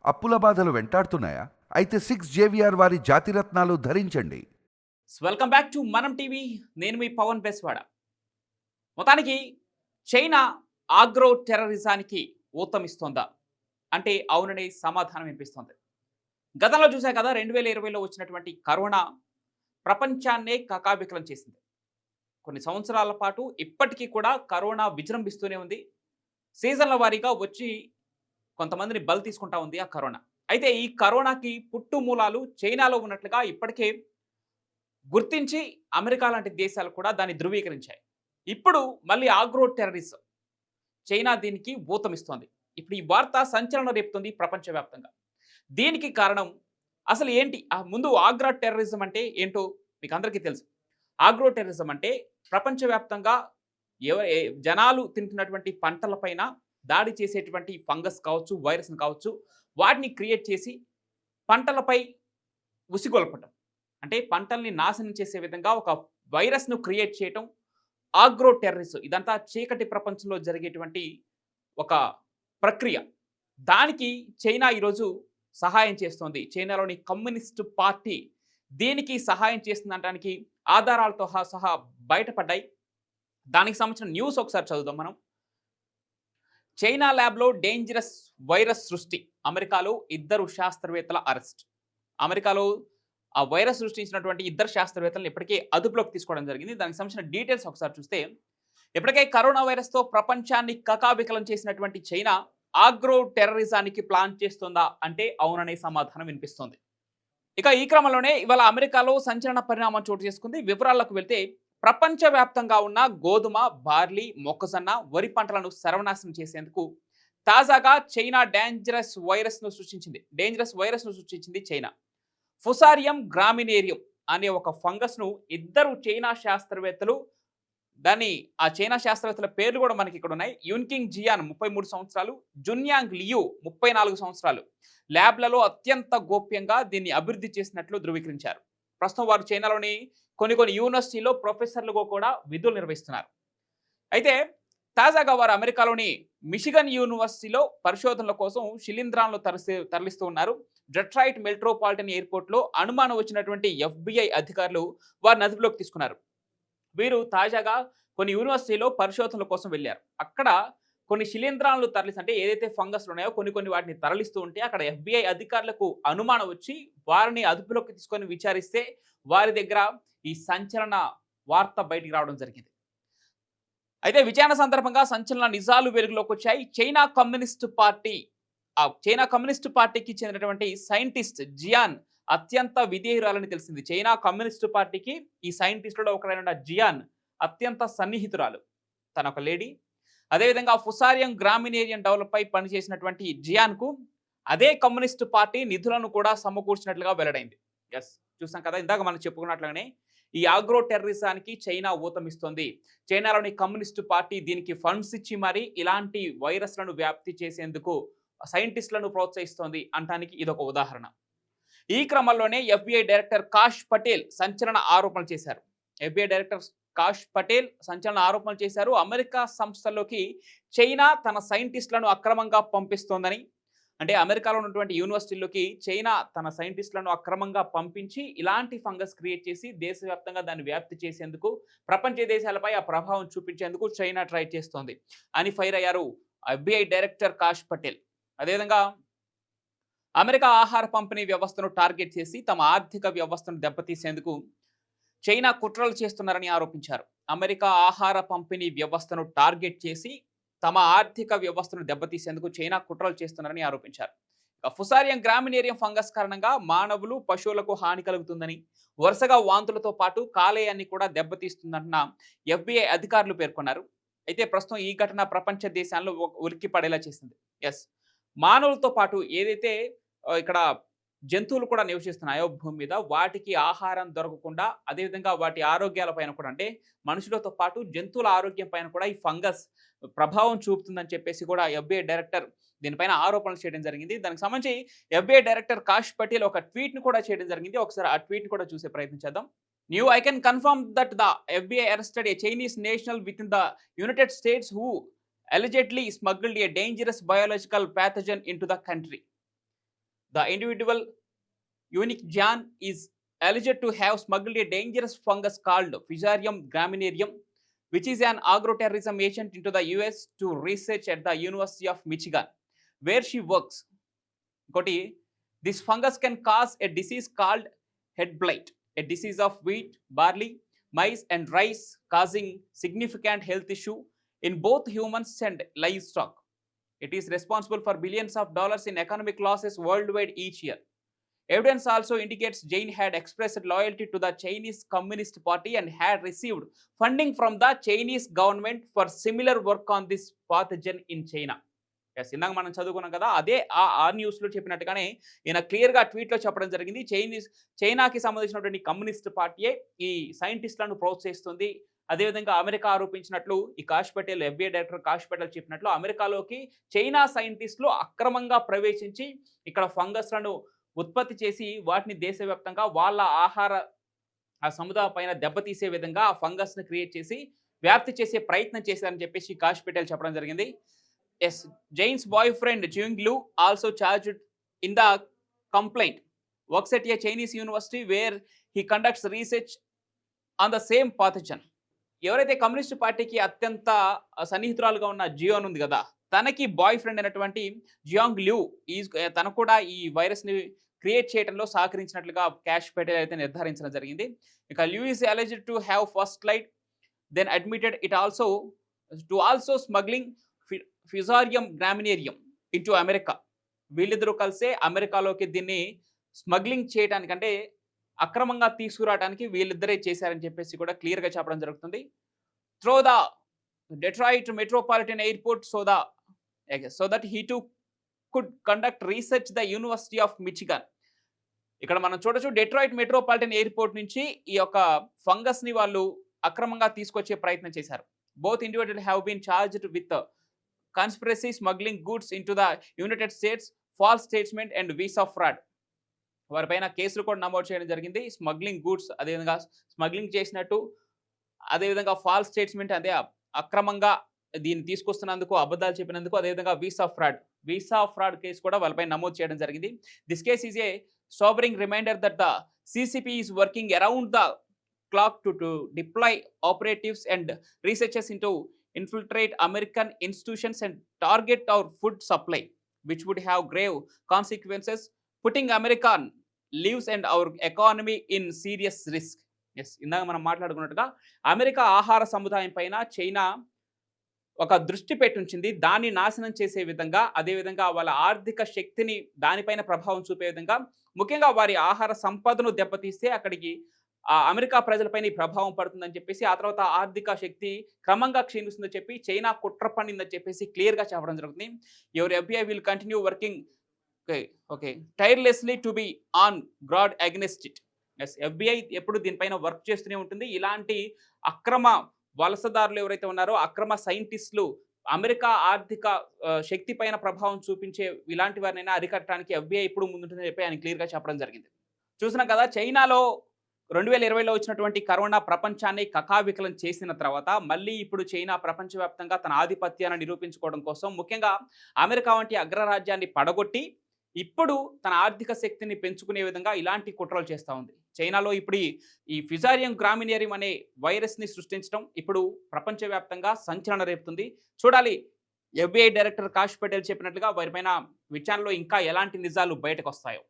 అప్పుల బాధలు వెంటాడుతున్నాయా? అయితే 6 JVR వారి జాతిరత్నాలు ధరించండి. వెల్కమ్ బ్యాక్ టు మనం టీవీ. నేను మీ పవన్ బెస్వాడ. మొత్తానికి చైనా ఆగ్రో టెర్రరిజానికి ఊతమిస్తోందా అంటే అవుననే సమాధానం వినిపిస్తోంది. గతంలో చూసా కదా, 2020లో వచ్చినటువంటి కరోనా ప్రపంచాన్నే కకావికలం చేసింది. కొన్ని సంవత్సరాల పాటు ఇప్పటికీ కూడా కరోనా విజృంభిస్తూనే ఉంది. సీజన్ల వారీగా వచ్చి కొంతమందిని బలి తీసుకుంటా ఉంది ఆ కరోనా. అయితే ఈ కరోనాకి పుట్టు మూలాలు చైనాలో ఉన్నట్లుగా ఇప్పటికే గుర్తించి అమెరికా లాంటి దేశాలు కూడా దాన్ని ధృవీకరించాయి. ఇప్పుడు మళ్ళీ ఆగ్రో టెర్రరిజం చైనా దీనికి ఊతమిస్తోంది. ఇప్పుడు ఈ వార్త సంచలనం రేపుతుంది ప్రపంచవ్యాప్తంగా. దీనికి కారణం అసలు ఏంటి? ముందు ఆగ్రో టెర్రరిజం అంటే ఏంటో మీకు అందరికీ తెలుసు. ఆగ్రో టెర్రరిజం అంటే ప్రపంచవ్యాప్తంగా జనాలు తింటున్నటువంటి పంటలపైన దాడి చేసేటువంటి ఫంగస్ కావచ్చు, వైరస్‌ని కావచ్చు, వాటిని క్రియేట్ చేసి పంటలపై ఉసిగొల్పటం. అంటే పంటల్ని నాశనం చేసే విధంగా ఒక వైరస్‌ను క్రియేట్ చేయటం ఆగ్రో టెర్రరిజం. ఇదంతా చీకటి ప్రపంచంలో జరిగేటువంటి ఒక ప్రక్రియ. దానికి చైనా ఈరోజు సహాయం చేస్తోంది. చైనాలోని కమ్యూనిస్ట్ పార్టీ దీనికి సహాయం చేస్తుందనడానికి ఆధారాలతో సహా బయటపడ్డాయి. దానికి సంబంధించిన న్యూస్ ఒకసారి చదువుదాం మనం. చైనా ల్యాబ్‌లో డేంజరస్ వైరస్ సృష్టి. అమెరికాలో 2 శాస్త్రవేత్తల అరెస్ట్. అమెరికాలో ఆ వైరస్ సృష్టించినటువంటి 2 శాస్త్రవేత్తలను ఇప్పటికే అదుపులోకి తీసుకోవడం జరిగింది. దానికి సంబంధించిన డీటెయిల్స్ ఒకసారి చూస్తే, ఇప్పటికే కరోనా వైరస్‌తో ప్రపంచాన్ని కకావికలం చేసినటువంటి చైనా ఆగ్రో టెర్రరిజానికి ప్లాన్ చేస్తుందా అంటే అవుననే సమాధానం వినిపిస్తోంది. ఇక ఈ క్రమంలోనే ఇవాళ అమెరికాలో సంచలన పరిణామం చోటు చేసుకుంది. వివరాలకు వెళ్తే, ప్రపంచవ్యాప్తంగా ఉన్న గోధుమ, బార్లీ, మొక్కజొన్న, వరి పంటలను సర్వనాశనం చేసేందుకు తాజాగా చైనా డేంజరస్ వైరస్‌ను సృష్టించింది చైనా. ఫుసారియం గ్రామినేరియం అనే ఒక ఫంగస్‌ను 2 చైనా శాస్త్రవేత్తలు, ఆ చైనా శాస్త్రవేత్తల పేర్లు కూడా మనకి ఇక్కడ ఉన్నాయి. యున్కింగ్ జియాన్ 33 సంవత్సరాలు, జున్యాంగ్ లియు 34 సంవత్సరాలు ల్యాబ్‌లలో అత్యంత గోప్యంగా దీన్ని అభివృద్ధి చేసినట్లు ధృవీకరించారు. ప్రస్తుతం వారు చైనాలోని కొన్ని యూనివర్సిటీలో ప్రొఫెసర్లుగా కూడా విధులు నిర్వహిస్తున్నారు. అయితే తాజాగా వారు అమెరికాలోని మిషిగన్ యూనివర్సిటీలో పరిశోధనల కోసం శిలీంధ్రాలను తరలిస్తూ ఉన్నారు. డెట్రాయిట్ మెట్రోపాలిటన్ ఎయిర్పోర్ట్లో అనుమానం వచ్చినటువంటి FBI అధికారులు వారిని అదుపులోకి తీసుకున్నారు. వీరు తాజాగా కొన్ని యూనివర్సిటీలో పరిశోధనల కోసం వెళ్ళారు. అక్కడ కొన్ని శిలీంధ్రాలను అంటే ఏదైతే ఫంగస్లు ఉన్నాయో కొన్ని వాటిని తరలిస్తూ ఉంటే అక్కడ FBI అధికారులకు అనుమానం వచ్చి వారిని అదుపులోకి తీసుకొని విచారిస్తే వారి దగ్గర ఈ సంచలన వార్త బయటికి రావడం జరిగింది. అయితే విచారణ సందర్భంగా సంచలన నిజాలు వెలుగులోకి వచ్చాయి. చైనా కమ్యూనిస్ట్ పార్టీకి చెందినటువంటి సైంటిస్ట్ జియాన్ అత్యంత విధేయురాలని తెలిసింది. చైనా కమ్యూనిస్ట్ పార్టీకి ఈ సైంటిస్టులో ఒకరైన జియాన్ అత్యంత సన్నిహితురాలు. తన ఒక లేడీ. అదేవిధంగా ఫుసారియం గ్రామినేరియం డెవలప్ పై పనిచేసినటువంటి జియాన్కు అదే కమ్యూనిస్ట్ పార్టీ నిధులను కూడా సమకూర్చినట్లుగా వెల్లడైంది. ఎస్, చూసాం కదా, ఇందాక మనం చెప్పుకున్నట్లుగానే ఈ ఆగ్రో టెర్రరిజానికి చైనా ఊతమిస్తోంది. చైనాలోని కమ్యూనిస్టు పార్టీ దీనికి ఫండ్స్ ఇచ్చి మరి ఇలాంటి వైరస్లను వ్యాప్తి చేసేందుకు సైంటిస్టులను ప్రోత్సహిస్తోంది అనడానికి ఇదొక ఉదాహరణ. ఈ క్రమంలోనే FBI డైరెక్టర్ కాష్ పటేల్ సంచలన ఆరోపణలు చేశారు. FBI డైరెక్టర్ కాష్ పటేల్ సంచలన ఆరోపణలు చేశారు. అమెరికా సంస్థల్లోకి చైనా తన సైంటిస్టులను అక్రమంగా పంపిస్తోందని, అంటే అమెరికాలో ఉన్నటువంటి యూనివర్సిటీల్లోకి చైనా తన సైంటిస్టులను అక్రమంగా పంపించి ఇలాంటి ఫంగస్ క్రియేట్ చేసి దేశవ్యాప్తంగా దాన్ని వ్యాప్తి చేసేందుకు, ప్రపంచ దేశాలపై ఆ ప్రభావం చూపించేందుకు చైనా ట్రై చేస్తోంది అని ఫైర్ అయ్యారు FBI డైరెక్టర్ కాష్ పటేల్. అదేవిధంగా అమెరికా ఆహార పంపిణీ వ్యవస్థను టార్గెట్ చేసి తమ ఆర్థిక వ్యవస్థను దెబ్బతీసేందుకు చైనా కుట్రలు చేస్తున్నారని ఆరోపించారు. అమెరికా ఆహార పంపిణీ వ్యవస్థను టార్గెట్ చేసి తమ ఆర్థిక వ్యవస్థను దెబ్బతీసేందుకు చైనా కుట్రలు చేస్తున్నారని ఆరోపించారు. ఫుసారియం గ్రామినేరియం ఫంగస్ కారణంగా మానవులు, పశువులకు హాని కలుగుతుందని, వరుసగా వాంతులతో పాటు కాలేయాన్ని కూడా దెబ్బతీస్తుందన్న FBI అధికారులు పేర్కొన్నారు. అయితే ప్రస్తుతం ఈ ఘటన ప్రపంచ దేశాల్లో ఉలిక్కి పడేలా చేసింది. ఎస్, మానవులతో పాటు ఏదైతే ఇక్కడ జంతువులు కూడా నివసిస్తున్నాయో భూమి మీద, వాటికి ఆహారం దొరకకుండా, అదేవిధంగా వాటి ఆరోగ్యాల పైన కూడా, అంటే మనుషులతో పాటు జంతువుల ఆరోగ్యం పైన కూడా ఈ ఫంగస్ ప్రభావం చూపుతుందని చెప్పేసి కూడా FBI డైరెక్టర్ దీనిపైన ఆరోపణలు చేయడం జరిగింది. దానికి సంబంధించి FBI డైరెక్టర్ కాష్ పటేల్ ఒక ట్వీట్‌ని కూడా చేయడం జరిగింది. ఒకసారి ఆ ట్వీట్‌ని కూడా చూసే ప్రయత్నం చేద్దాం. I can confirm that the FBI arrested a Chinese national within the United States who allegedly smuggled a dangerous biological pathogen into the country. The individual Unique Jan is alleged to have smuggled a dangerous fungus called Fusarium graminearium, which is an agroterrorism agent into the US to research at the University of Michigan, where she works. Koti, this fungus can cause a disease called head blight, a disease of wheat, barley, maize, and rice, causing significant health issue in both humans and livestock. It is responsible for billions of dollars in economic losses worldwide each year. Evidence also indicates Jain had expressed loyalty to the Chinese Communist Party and had received funding from the Chinese government for similar work on this pathogen in China. Yes, ఇందాక మనం చదువుకున్నాం కదా, అదే ఆ న్యూస్లో చెప్పినట్టుగానే ఈయన క్లియర్గా ట్వీట్లో చెప్పడం జరిగింది. చైనాకి సంబంధించినటువంటి కమ్యూనిస్ట్ పార్టీయే ఈ సైంటిస్టులను ప్రోత్సహిస్తుంది. అదేవిధంగా అమెరికా ఆరోపించినట్లు ఈ కాష్ పటేల్, FBI డైరెక్టర్ కాష్ పటేల్ చెప్పినట్లు అమెరికాలోకి చైనా సైంటిస్టులు అక్రమంగా ప్రవేశించి ఇక్కడ ఫంగస్లను ఉత్పత్తి చేసి వాటిని దేశవ్యాప్తంగా వాళ్ళ ఆహార సముదాయ పైన దెబ్బతీసే విధంగా ఆ ఫంగస్ని క్రియేట్ చేసి వ్యాప్తి చేసే ప్రయత్నం చేశారని చెప్పేసి కాష్ పటేల్ చెప్పడం జరిగింది. Yes, Jains boy friend Jing Liu also charged in the complaint works at a Chinese university where he conducts research on the same pathogen. ఎవరైతే కమ్యూనిస్ట్ పార్టీకి అత్యంత సన్నిహితురాలుగా ఉన్న జియోన్ ఉంది కదా, తనకి బాయ్ ఫ్రెండ్ అయినటువంటి జియాంగ్ ల్యూ తను కూడా ఈ వైరస్ని క్రియేట్ చేయడంలో సహకరించినట్లుగా కాష్ పటేల్ అయితే నిర్ధారించడం జరిగింది. ఇక Liu is alleged to have first lied then admitted it also smuggling fusarium graminearum into America. వీళ్ళిద్దరూ కలిసే అమెరికాలోకి దీన్ని స్మగ్లింగ్ చేయడానికంటే అక్రమంగా తీసుకురావడానికి వీళ్ళిద్దరే చేశారని చెప్పేసి కూడా క్లియర్గా చెప్పడం జరుగుతుంది. Throw the Detroit metropolitan airport so that he too could conduct research the University of Michigan. ఇక్కడ మనం చూడొచ్చు, డెట్రాయిట్ మెట్రోపాలిటన్ ఎయిర్పోర్ట్ నుంచి ఈ యొక్క ఫంగస్ని వాళ్ళు అక్రమంగా తీసుకొచ్చే ప్రయత్నం చేశారు. Both individual have been charged with conspiracy, smuggling goods into the United States, false statement and visa fraud. వారిపైన కేసులు కూడా నమోదు చేయడం జరిగింది. స్మగ్లింగ్ గూడ్స్, అదేవిధంగా స్మగ్లింగ్ చేసినట్టు, అదేవిధంగా ఫాల్స్ స్టేట్మెంట్, అదే అక్రమంగా దీన్ని తీసుకొస్తున్నందుకు, అబద్ధాలు చెప్పినందుకు, అదేవిధంగా వీసా ఫ్రాడ్ కేసు కూడా వాళ్ళపై నమోదు చేయడం జరిగింది. This case is a sobering reminder that the CCP is working around the clock to deploy operatives and researchers into infiltrate American institutions and target our food supply, which would have grave consequences, putting American lives and our economy in serious risk. Yes, ఇందాక మనం మాట్లాడుకున్నట్టుగా America ఆహార సముదాయం పైన China ఒక దృష్టి పెట్టుంచింది. దాన్ని నాశనం చేసే విధంగా, అదేవిధంగా వాళ్ళ ఆర్థిక శక్తిని దానిపైన ప్రభావం చూపే విధంగా, ముఖ్యంగా వారి ఆహార సంపదను దెబ్బతీస్తే అక్కడికి అమెరికా ప్రజలపైన ఈ ప్రభావం పడుతుందని చెప్పేసి, ఆ తర్వాత ఆర్థిక శక్తి క్రమంగా క్షీణిస్తుందని చెప్పి చైనా కుట్ర పన్నిందని చెప్పేసి క్లియర్గా చెప్పడం జరుగుతుంది. Your FBI will continue working tirelessly to be on guard against it. Yes, FBI ఎప్పుడు దీనిపైన వర్క్ చేస్తూనే ఉంటుంది. ఇలాంటి అక్రమ వలసదారులు ఎవరైతే ఉన్నారో, అక్రమ సైంటిస్టులు, అమెరికా ఆర్థిక శక్తి పైన ప్రభావం చూపించే ఇలాంటి వారినైనా అరికట్టడానికి FBI ఇప్పుడు ముందుంటుందని చెప్పి ఆయన క్లియర్గా చెప్పడం జరిగింది. చూసినాం కదా, చైనాలో 2020లో వచ్చినటువంటి కరోనా ప్రపంచాన్ని కకావికలం చేసిన తర్వాత మళ్ళీ ఇప్పుడు చైనా ప్రపంచవ్యాప్తంగా తన ఆధిపత్యాన్ని నిరూపించుకోవడం కోసం, ముఖ్యంగా అమెరికా వంటి అగ్రరాజ్యాన్ని పడగొట్టి ఇప్పుడు తన ఆర్థిక శక్తిని పెంచుకునే విధంగా ఇలాంటి కుట్రలు చేస్తూ ఉంది. చైనాలో ఇప్పుడు ఈ ఫిజారియం గ్రామినేరియం అనే వైరస్ని సృష్టించడం ఇప్పుడు ప్రపంచవ్యాప్తంగా సంచలనం రేపుతుంది. చూడాలి, FBI డైరెక్టర్ కాష్ పటేల్ చెప్పినట్లుగా వారిపైన విచారణలో ఇంకా ఎలాంటి నిజాలు బయటకు వస్తాయో.